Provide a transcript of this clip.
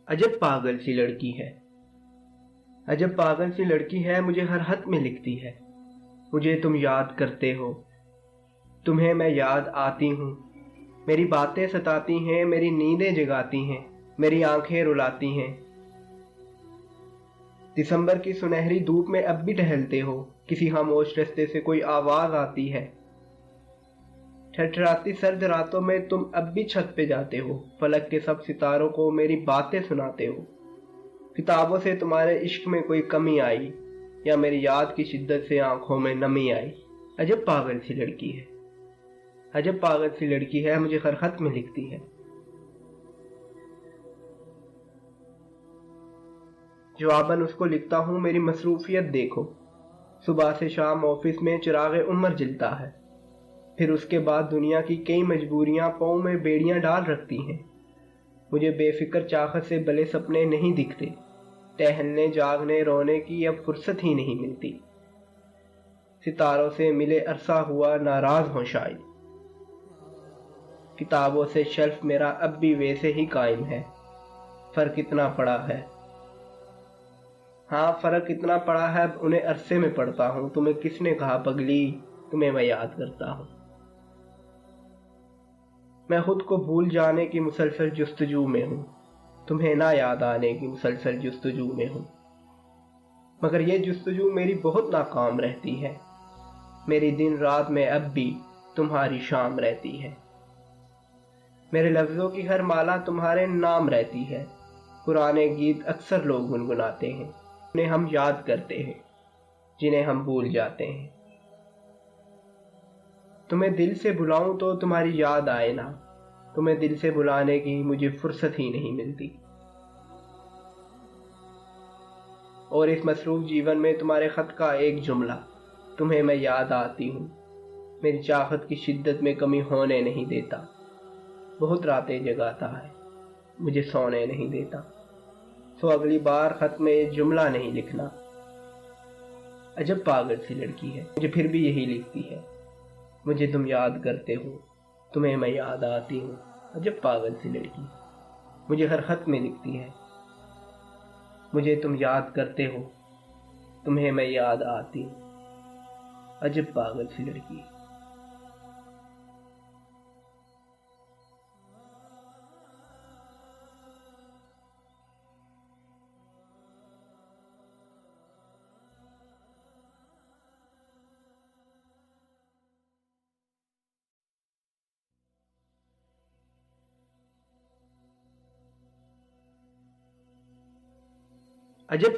अजब पागल सी लड़की है। अजब पागल सी लड़की है, मुझे हर खत में लिखती है। मुझे तुम याद करते हो, तुम्हें मैं याद आती हूँ। मेरी बातें सताती हैं, मेरी नींदें जगाती हैं, मेरी आंखें रुलाती हैं। दिसंबर की सुनहरी धूप में अब भी टहलते हो, किसी खामोश रास्ते से कोई आवाज आती है। ठठराती सर्द रातों में तुम अब भी छत पे जाते हो, फलक के सब सितारों को मेरी बातें सुनाते हो। किताबों से तुम्हारे इश्क में कोई कमी आई, या मेरी याद की शिद्दत से आंखों में नमी आई। अजब पागल सी लड़की है। अजब पागल सी लड़की है, मुझे हर खत में लिखती है। जवाबन उसको लिखता हूँ, मेरी मसरूफियत देखो। सुबह से शाम ऑफिस में चिराग उम्र जलता है। फिर उसके बाद दुनिया की कई मजबूरियां पाँव में बेड़ियां डाल रखती हैं। मुझे बेफिक्र चाहत से भले सपने नहीं दिखते। टहलने जागने रोने की अब फुर्सत ही नहीं मिलती। सितारों से मिले अरसा हुआ, नाराज हो शायद। किताबों से शेल्फ मेरा अब भी वैसे ही कायम है। फर्क इतना पड़ा है। हाँ, फर्क इतना पड़ा है, अब उन्हें अरसे में पढ़ता हूँ। तुम्हें किसने कहा पगली, तुम्हें मैं याद करता हूँ। मैं खुद को भूल जाने की मुसलसल जुस्तजू में हूँ, तुम्हें ना याद आने की मुसलसल जुस्तजू में हूँ। मगर ये जुस्तजू मेरी बहुत नाकाम रहती है। मेरी दिन रात में अब भी तुम्हारी शाम रहती है। मेरे लफ्ज़ों की हर माला तुम्हारे नाम रहती है। पुराने गीत अक्सर लोग गुनगुनाते हैं, उन्हें हम याद करते हैं, जिन्हें हम भूल जाते हैं। तुम्हें दिल से बुलाऊं तो तुम्हारी याद आए ना। तुम्हें दिल से बुलाने की मुझे फुर्सत ही नहीं मिलती। और इस मसरूफ जीवन में तुम्हारे खत का एक जुमला, तुम्हें मैं याद आती हूँ, मेरी चाहत की शिद्दत में कमी होने नहीं देता। बहुत रातें जगाता है, मुझे सोने नहीं देता। तो अगली बार खत में ये जुमला नहीं लिखना। अजब पागल सी लड़की है, मुझे फिर भी यही लिखती है। मुझे तुम याद करते हो, तुम्हें मैं याद आती हूँ। अजब पागल सी लड़की, मुझे हर खत में लिखती है। मुझे तुम याद करते हो, तुम्हें मैं याद आती हूँ। अजब पागल सी लड़की। अजब